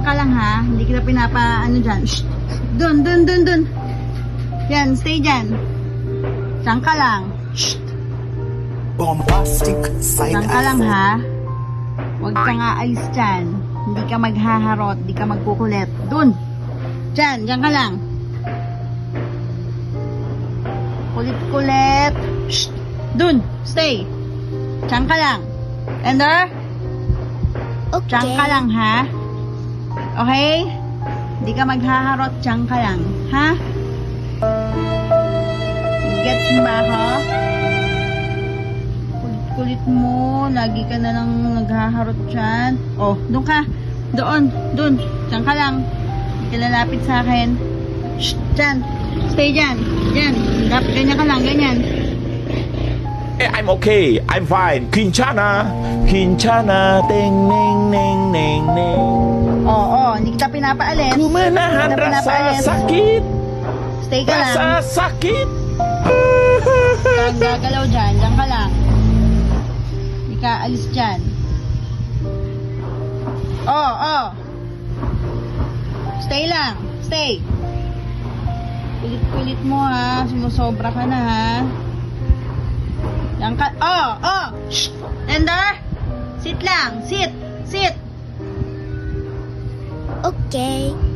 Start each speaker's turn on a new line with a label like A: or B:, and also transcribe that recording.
A: ka lang ha. Hindi kita ano dyan. Shh. Dun. Yan, stay dyan. Diyan ka lang. Shh.
B: Bombastic side
A: Diyan ka lang ha. Huwag kang aalis dyan. Hindi ka maghaharot, hindi ka magkukulit. Dun. Diyan ka lang. Kulit-kulit. Shh. Dun, stay. Diyan ka lang. Ender?
C: Okay.
A: Diyan ka lang ha. Okay? Hindi ka maghaharot, diyan ka lang. Ha? Gets mo ba ako? Kulit mo, lagi ka na lang naghaharot dyan. Oh, doon ka. Doon. Diyan ka lang. Hindi ka lalapit sa akin. Shh, dyan. Stay dyan. Dyan. Ganyan ka lang, ganyan.
B: I'm okay. I'm fine. Quinchana. Ting ning ning ning ning.
A: Oo, hindi kita pinapaalis.
B: Ku menahan
A: Hindi kita
B: rasa
A: pinapaalis.
B: sakit.
A: Stay ka lang.
B: Rasa sakit.
A: Kang gagalaw dyan. Dyan ka lang. Hindi ka alis dyan. Oh. Stay lang. Stay. Kulit-kulit mo ha. Sumusobra ka na ha. Yan ka. Oh. Shh. Ender. Sit lang. Sit.
C: Okay.